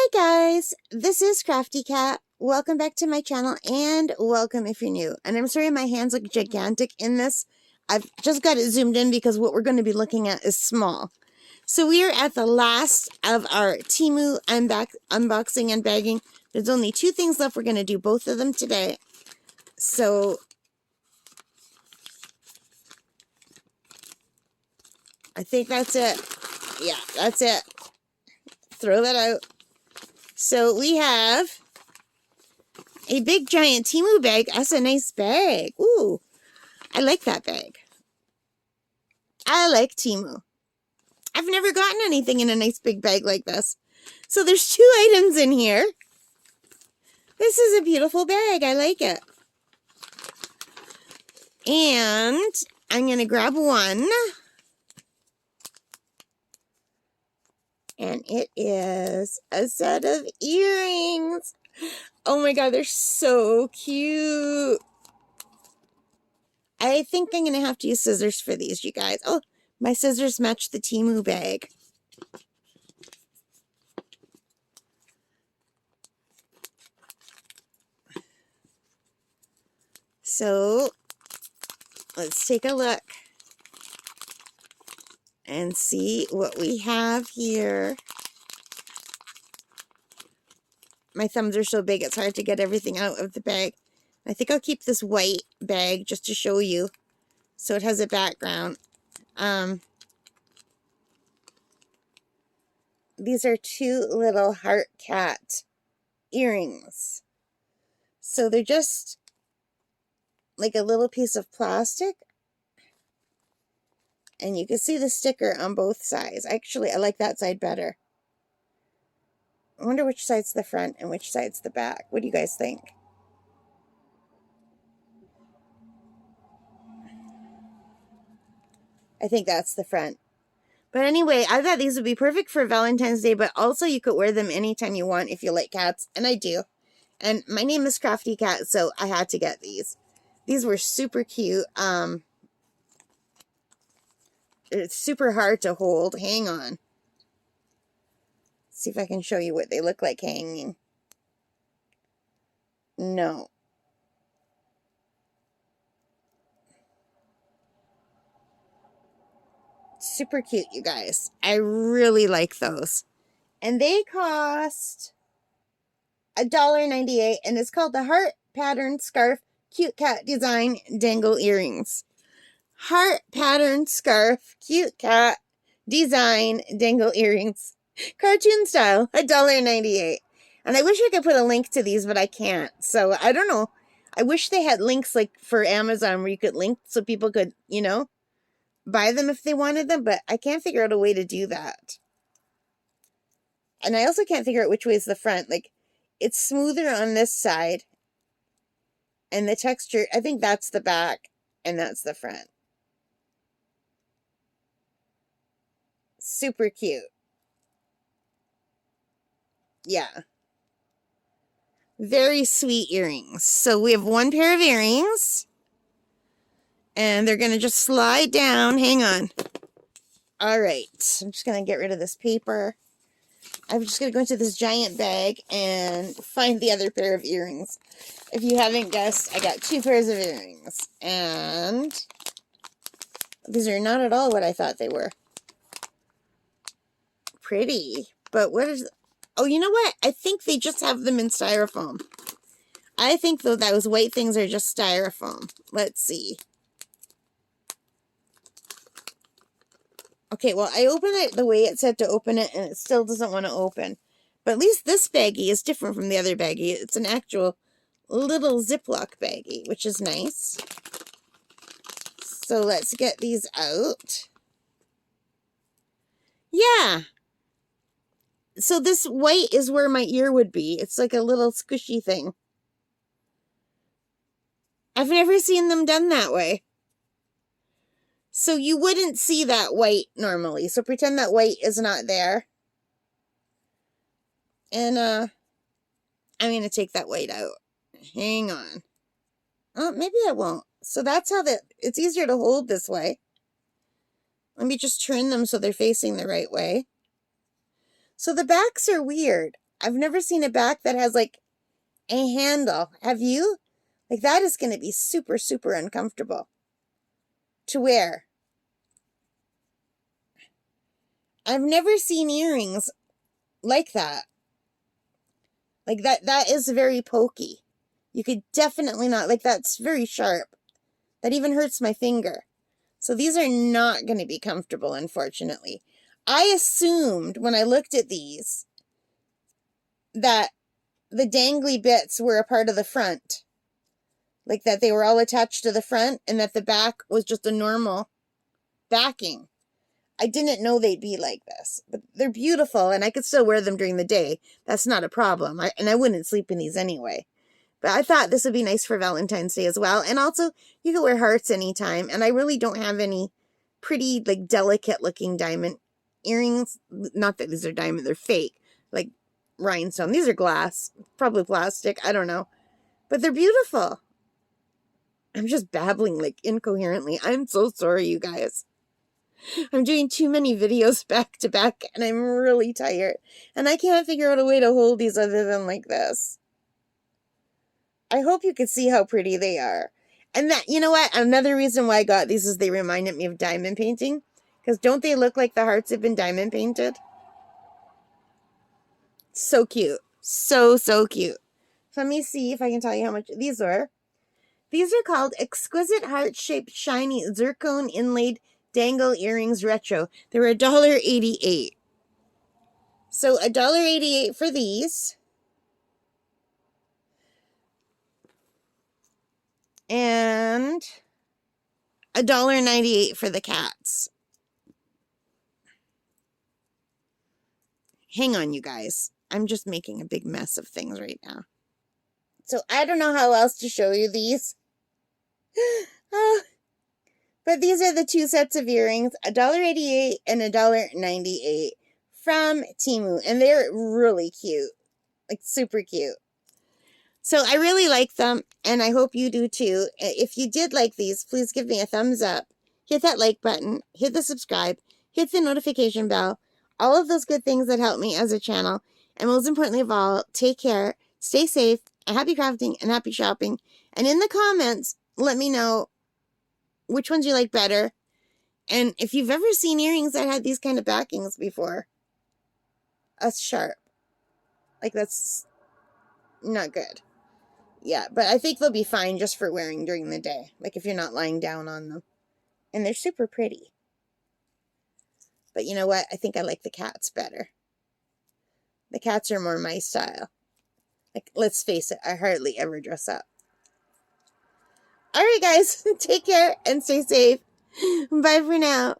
Hi guys, this is Crafty Cat. Welcome back to my channel and welcome if you're new. And I'm sorry my hands look gigantic in this. I've just got it zoomed in because what we're going to be looking at is small. So we are at the last of our Temu unboxing and bagging. There's only two things left. We're going to do both of them today. So I think that's it. Yeah, that's it. Throw that out. So we have a big giant Temu bag. That's a nice bag. Ooh, I like that bag. I like Temu. I've never gotten anything in a nice big bag like this. So there's two items in here. This is a beautiful bag. I like it. And I'm going to grab one. And it is a set of earrings. Oh my god, they're so cute. I think I'm going to have to use scissors for these, you guys. Oh, my scissors match the Temu bag. So, let's take a look and see what we have here. My thumbs are so big, it's hard to get everything out of the bag. I think I'll keep this white bag just to show you, so it has a background. These are two little heart cat earrings. So they're just like a little piece of plastic. And you can see the sticker on both sides. Actually, I like that side better. I wonder which side's the front and which side's the back. What do you guys think? I think that's the front. But anyway, I thought these would be perfect for Valentine's Day, but also you could wear them anytime you want if you like cats, and I do. And my name is Crafty Cat, so I had to get these. These were super cute. It's super hard to hold. Hang on. See if I can show you what they look like hanging. No. Super cute, you guys. I really like those. And they cost $1.98, and it's called the Heart Pattern Scarf Cute Cat Design Dangle Earrings. Heart Pattern Scarf Cute Cat Design Dangle Earrings. Cartoon style, $1.98. And I wish I could put a link to these, but I can't. So, I don't know. I wish they had links like for Amazon where you could link so people could, you know, buy them if they wanted them, but I can't figure out a way to do that. And I also can't figure out which way is the front. Like, it's smoother on this side. And the texture, I think that's the back and that's the front. Super cute. Yeah. Very sweet earrings. So we have one pair of earrings. And they're going to just slide down. Hang on. All right. I'm just going to get rid of this paper. I'm just going to go into this giant bag and find the other pair of earrings. If you haven't guessed, I got two pairs of earrings. And these are not at all what I thought they were. Pretty. But what is... Oh, you know what? I think they just have them in styrofoam. I think, though, those white things are just styrofoam. Let's see. Okay, well, I opened it the way it said to open it, and it still doesn't want to open. But at least this baggie is different from the other baggie. It's an actual little Ziploc baggie, which is nice. So let's get these out. Yeah. So this white is where my ear would be. It's like a little squishy thing. I've never seen them done that way. So you wouldn't see that white normally. So pretend that white is not there. And I'm going to take that white out. Hang on. Oh, maybe I won't. So that's how it's easier to hold this way. Let me just turn them so they're facing the right way. So the backs are weird. I've never seen a back that has like a handle. Have you? Like that is going to be super, super uncomfortable to wear. I've never seen earrings like that. Like that is very pokey. You could definitely not, like that's very sharp. That even hurts my finger. So these are not going to be comfortable, unfortunately. I assumed when I looked at these that the dangly bits were a part of the front. Like that they were all attached to the front and that the back was just a normal backing. I didn't know they'd be like this, but they're beautiful and I could still wear them during the day. That's not a problem. And I wouldn't sleep in these anyway. But I thought this would be nice for Valentine's Day as well. And also, you can wear hearts anytime. And I really don't have any pretty, like, delicate-looking diamond earrings. Not that these are diamond. They're fake. Like, rhinestone. These are glass. Probably plastic. I don't know. But they're beautiful. I'm just babbling, like, incoherently. I'm so sorry, you guys. I'm doing too many videos back to back, and I'm really tired. And I can't figure out a way to hold these other than like this. I hope you can see how pretty they are. And that, you know what? Another reason why I got these is they reminded me of diamond painting. Because don't they look like the hearts have been diamond painted? So cute. So, so cute. So let me see if I can tell you how much these are. These are called Exquisite Heart-Shaped Shiny Zircon Inlaid Dangle Earrings Retro. They're $1.88. So $1.88 for these. And $1.98 for the cats. Hang on, you guys. I'm just making a big mess of things right now. So I don't know how else to show you these. But these are the two sets of earrings, $1.88 and $1.98 from Temu. And they're really cute. Like super cute. So I really like them, and I hope you do too. If you did like these, please give me a thumbs up. Hit that like button. Hit the subscribe. Hit the notification bell. All of those good things that help me as a channel. And most importantly of all, take care, stay safe, and happy crafting and happy shopping. And in the comments, let me know which ones you like better. And if you've ever seen earrings that had these kind of backings before, that's sharp. Like that's not good. Yeah, but I think they'll be fine just for wearing during the day. Like if you're not lying down on them. And they're super pretty. But you know what? I think I like the cats better. The cats are more my style. Like, let's face it, I hardly ever dress up. Alright guys, take care and stay safe. Bye for now.